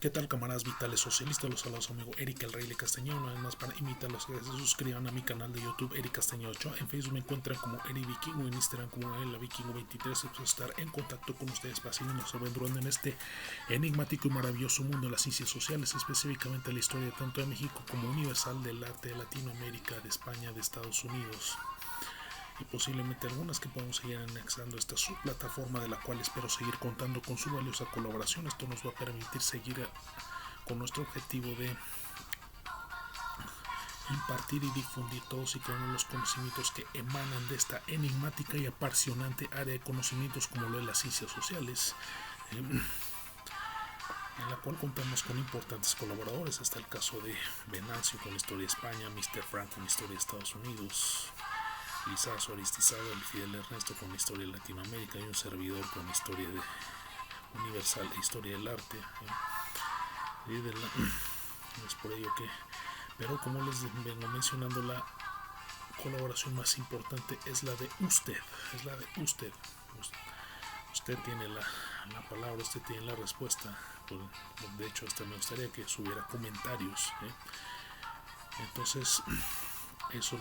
¿Qué tal, camaradas vitales socialistas? Los saludos a su amigo Eric el Rey de Castañeda. Una vez más para invitarlos a que se suscriban a mi canal de YouTube Eric Castañeda 8. En Facebook me encuentran como Eric Vikingo, en Instagram como El Vikingo 23. Espero estar en contacto con ustedes para seguirnos aventurando en este enigmático y maravilloso mundo de las ciencias sociales, específicamente la historia tanto de México como universal del arte de Latinoamérica, de España, de Estados Unidos y posiblemente algunas que podamos seguir anexando a esta subplataforma, de la cual espero seguir contando con su valiosa colaboración. Esto nos va a permitir seguir con nuestro objetivo de impartir y difundir todos y cada uno de los conocimientos que emanan de esta enigmática y apasionante área de conocimientos como lo de las ciencias sociales, en la cual contamos con importantes colaboradores. Hasta el caso de Venancio con la historia de España, Mr. Frank con la historia de Estados Unidos, Lizazo Aristizábal, el Fidel Ernesto con la historia de Latinoamérica y un servidor con la historia de universal e historia del arte. Es por ello que, pero como les vengo mencionando, la colaboración más importante es la de usted. Es la de usted. Usted tiene la palabra, usted tiene la respuesta. De hecho, hasta me gustaría que subiera comentarios. Entonces, eso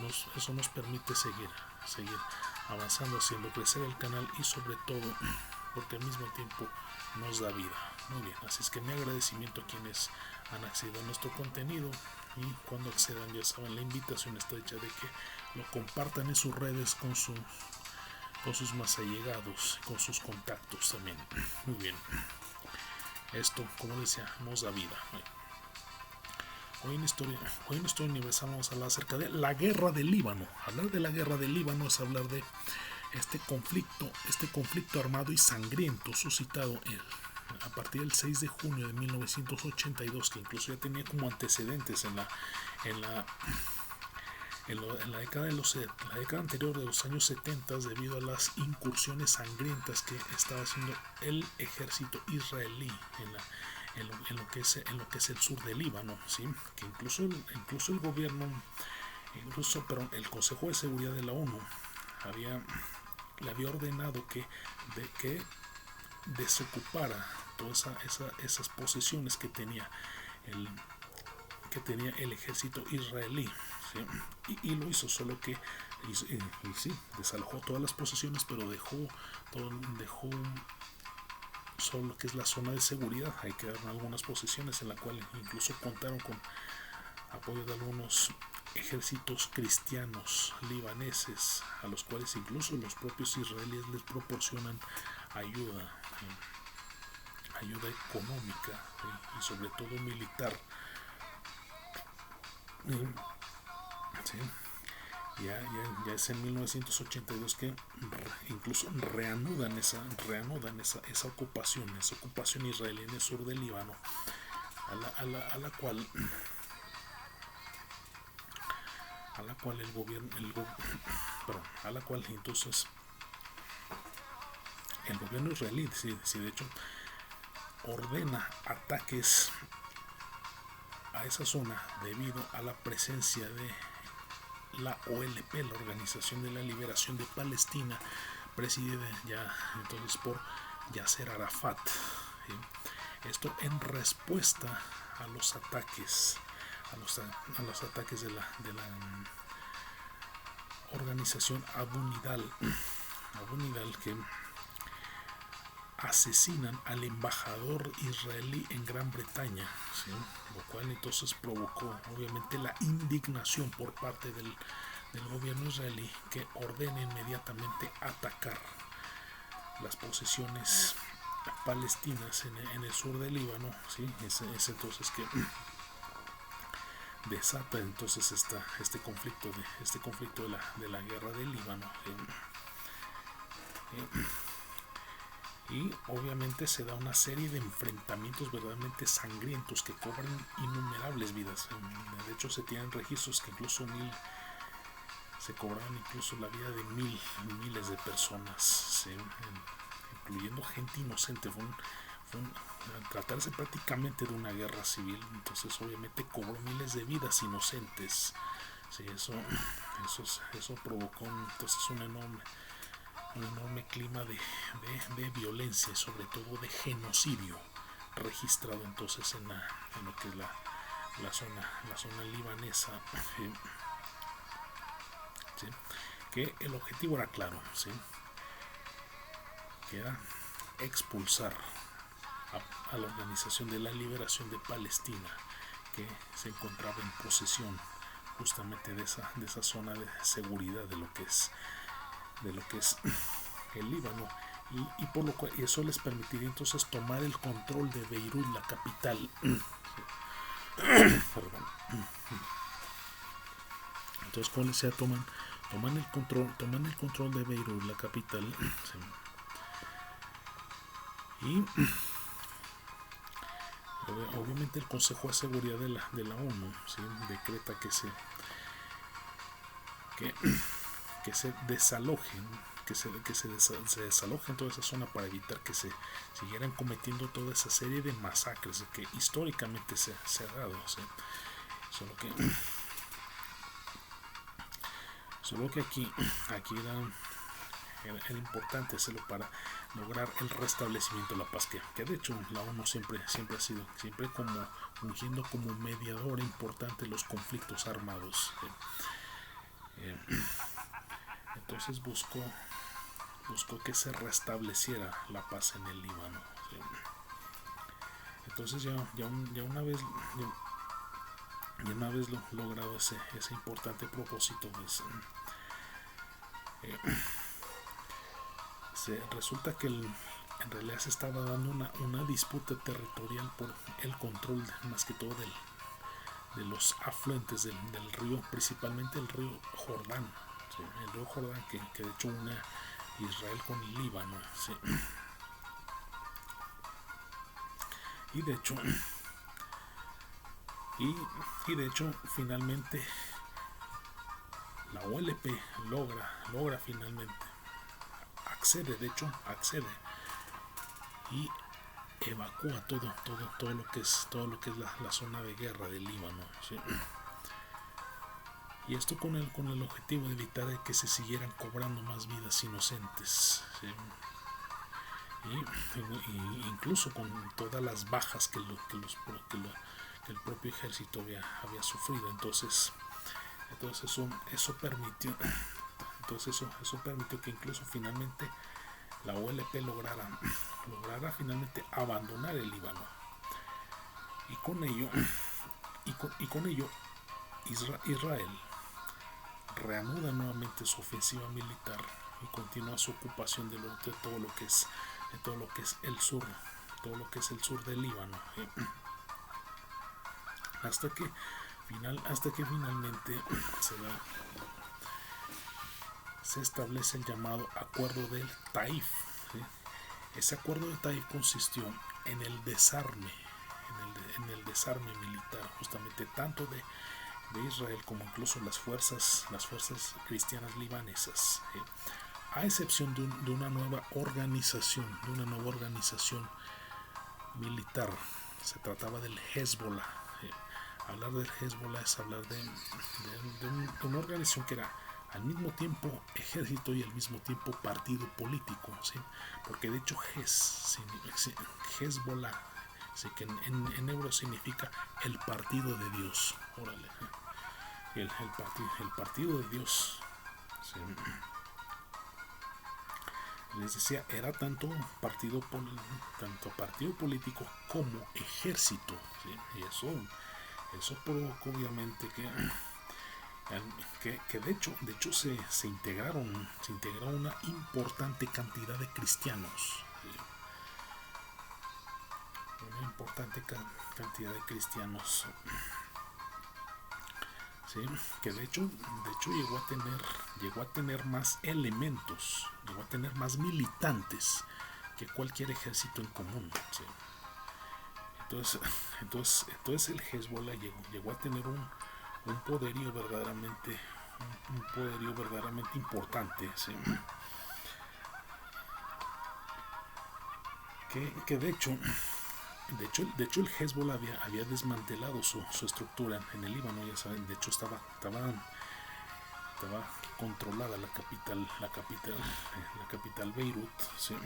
nos permite seguir avanzando, haciendo crecer el canal y sobre todo porque al mismo tiempo nos da vida. Muy bien, así es que mi agradecimiento a quienes han accedido a nuestro contenido, y cuando accedan ya saben, la invitación está hecha de que lo compartan en sus redes con sus más allegados, con sus contactos también. Muy bien, esto, como decía, nos da vida. Hoy en Historia Universal vamos a hablar acerca de la guerra del Líbano. Hablar de la guerra del Líbano es hablar de este conflicto armado y sangriento suscitado a partir del 6 de junio de 1982, que incluso ya tenía como antecedentes en la década anterior de los años 70, debido a las incursiones sangrientas que estaba haciendo el ejército israelí en lo que es el sur del Líbano, ¿sí? Que incluso el gobierno, el Consejo de Seguridad de la ONU le había ordenado que desocupara todas esas posesiones que tenía el ejército israelí, ¿sí? Y lo hizo, solo que sí, desalojó todas las posesiones, pero dejó solo lo que es la zona de seguridad. Ahí quedaron algunas posesiones en la cual incluso contaron con apoyo de algunos ejércitos cristianos libaneses, a los cuales incluso los propios israelíes les proporcionan ayuda económica, y sobre todo militar. ¿Sí? Ya es en 1982 que incluso reanudan esa ocupación israelí en el sur del Líbano, a la cual entonces el gobierno israelí, sí, de hecho, ordena ataques a esa zona debido a la presencia de la OLP, la Organización de la Liberación de Palestina, presidida ya entonces por Yasser Arafat. ¿Sí? Esto en respuesta a los ataques de la organización Abu Nidal, que asesinan al embajador israelí en Gran Bretaña, ¿sí? Lo cual entonces provocó obviamente la indignación por parte del gobierno israelí, que ordena inmediatamente atacar las posesiones palestinas en el sur del Líbano, ¿sí? Es entonces que desata entonces este conflicto de la guerra del Líbano. Y obviamente se da una serie de enfrentamientos verdaderamente sangrientos que cobran innumerables vidas. De hecho, se tienen registros que incluso se cobraron incluso la vida de miles de personas, ¿sí? Incluyendo gente inocente. Tratarse prácticamente de una guerra civil, entonces obviamente cobró miles de vidas inocentes. Sí, eso provocó entonces un enorme clima de violencia y sobre todo de genocidio registrado entonces en lo que es la zona libanesa, ¿sí? Que el objetivo era claro, ¿sí? Que era expulsar a la Organización de la Liberación de Palestina, que se encontraba en posesión justamente de esa zona de seguridad de lo que es el Líbano, y por lo cual eso les permitiría entonces tomar el control de Beirut, la capital. Perdón. Entonces, como les decía, toman el control de Beirut, la capital, y obviamente el Consejo de Seguridad de la ONU, ¿sí? Decreta que se desalojen, se desalojen toda esa zona para evitar que se siguieran cometiendo toda esa serie de masacres que históricamente se ha dado, ¿sí? Solo que aquí era importante hacerlo para lograr el restablecimiento de la paz, que de hecho la ONU siempre ha sido como fungiendo como mediadora importante en los conflictos armados. Entonces buscó que se restableciera la paz en el Líbano, ¿sí? Entonces ya una vez logrado ese importante propósito, pues, resulta que en realidad se estaba dando una disputa territorial por el control más que todo de los afluentes del río, principalmente el río Jordán, ¿sí? El río Jordán que de hecho une Israel con el Líbano, ¿sí? Y de hecho finalmente la OLP logra finalmente accede y evacúa todo lo que es la zona de guerra del Líbano, ¿sí? Y esto con el objetivo de evitar que se siguieran cobrando más vidas inocentes, ¿sí? Y incluso con todas las bajas que el propio ejército había sufrido. Entonces eso permitió que incluso finalmente la OLP lograra finalmente abandonar el Líbano, y con ello Israel reanuda nuevamente su ofensiva militar y continúa su ocupación de todo lo que es el sur, del Líbano, hasta que finalmente se establece el llamado Acuerdo del Taif, ¿sí? Ese Acuerdo de Taif consistió en el desarme militar, justamente tanto de Israel como incluso las fuerzas cristianas libanesas, ¿sí? A excepción de una nueva organización militar. Se trataba del Hezbollah. Hablar del Hezbollah es hablar de una organización que era al mismo tiempo ejército y al mismo tiempo partido político, ¿sí? Porque de hecho Hezbollah, ¿sí? Que en hebreo significa el partido de Dios. Órale, el partido de Dios, ¿sí? Les decía, era tanto partido político como ejército, ¿sí? Y eso provocó obviamente que de hecho se integraron una importante cantidad de cristianos, ¿sí? Una importante cantidad de cristianos, ¿sí? Que de hecho llegó a tener más elementos, llegó a tener más militantes que cualquier ejército en común, ¿sí? Entonces el Hezbollah llegó a tener un poderío verdaderamente importante, ¿sí? Que de hecho el Hezbollah había desmantelado su estructura en el Líbano, ya saben. De hecho estaba controlada la capital Beirut, ¿sí?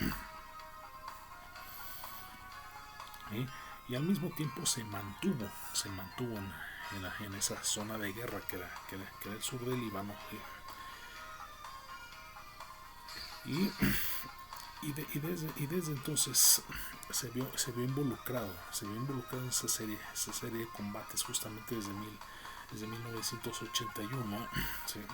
y al mismo tiempo se mantuvo en esa zona de guerra que era el sur del Líbano, y desde entonces se vio involucrado en esa serie de combates justamente desde 1981. ¿Sí?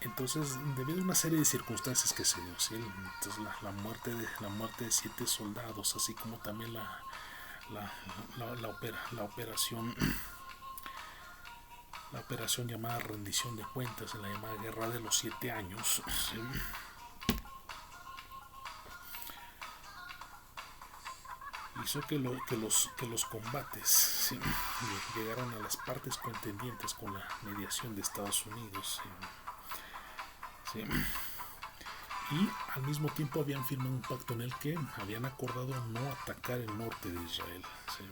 Entonces, debido a una serie de circunstancias que se dio, ¿sí? Entonces la muerte de 7 soldados, así como también la operación llamada rendición de cuentas, la llamada guerra de los 7 años, ¿sí? Hizo que los combates, ¿sí?, llegaron a las partes contendientes con la mediación de Estados Unidos, ¿sí? Y al mismo tiempo habían firmado un pacto en el que habían acordado no atacar el norte de Israel, ¿sí?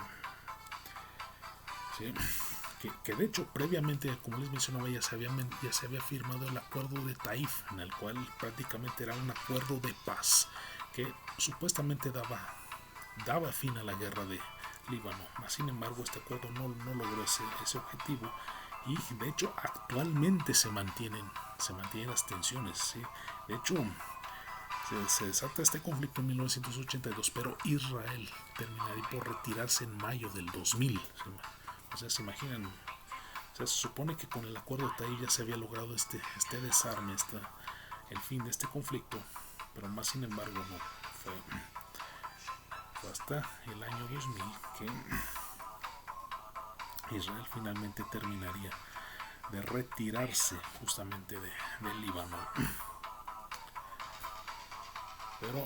¿Sí? Que de hecho previamente, como les mencionaba, ya se había firmado el acuerdo de Taif, en el cual prácticamente era un acuerdo de paz que supuestamente daba fin a la guerra de Líbano. Sin embargo, este acuerdo no logró ese objetivo, y de hecho actualmente se mantienen las tensiones, ¿sí? De hecho, se desata este conflicto en 1982, pero Israel terminaría por retirarse en mayo del 2000. ¿Sí? O sea, se imaginan, o sea, se supone que con el acuerdo de Taif ya se había logrado este desarme, el fin de este conflicto, pero más sin embargo no fue hasta el año 2000 que Israel finalmente terminaría de retirarse justamente del Líbano. Pero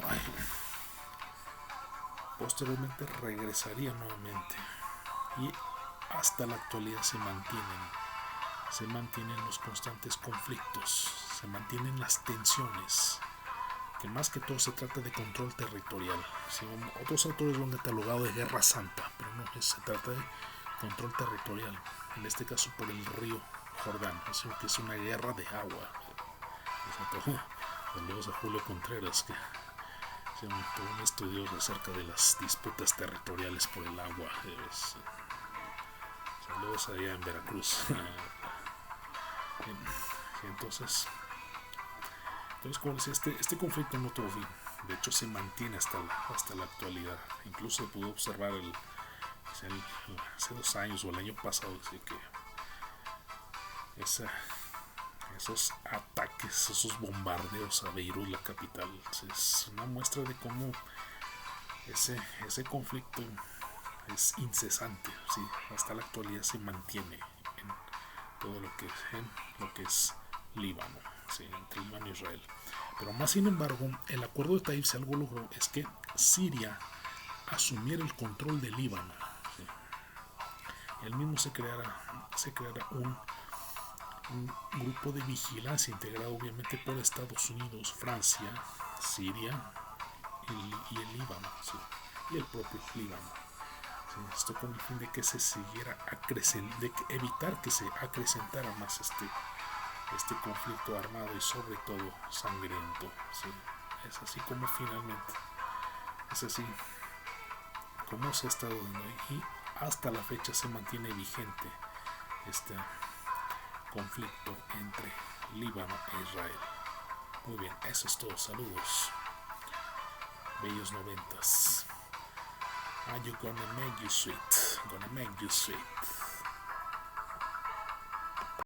posteriormente regresaría nuevamente, y hasta la actualidad se mantienen los constantes conflictos, se mantienen las tensiones, que más que todo se trata de control territorial. ¿Sí? Otros autores lo han catalogado de guerra santa, pero no, se trata de control territorial, en este caso por el río Jordán, así que es una guerra de agua. Saludos a Julio Contreras, que es un estudioso acerca de las disputas territoriales por el agua. Saludos allá en Veracruz. Entonces, como decía, este conflicto no tuvo fin. De hecho, se mantiene hasta la actualidad. Incluso se pudo observar hace 2 años o el año pasado, así que esos ataques, esos bombardeos a Beirut, la capital, es una muestra de cómo ese conflicto es incesante, ¿sí? Hasta la actualidad se mantiene en todo lo que es Líbano, ¿sí? Entre Líbano e Israel. Pero más sin embargo, el acuerdo de Taif, si algo logró, es que Siria asumiera el control de Líbano, ¿sí? El mismo se creara un grupo de vigilancia integrado obviamente por Estados Unidos, Francia, Siria y el Líbano, ¿sí? Y el propio Líbano. ¿Sí? Esto con el fin de que se siguiera de evitar que se acrecentara más este conflicto armado y sobre todo sangriento, ¿sí? Es así como finalmente, es así como se ha estado dando, y hasta la fecha se mantiene vigente este conflicto entre Líbano e Israel. Muy bien, eso es todo. Saludos. Bellos 90s. Are you gonna make you sweet? Gonna make you sweet.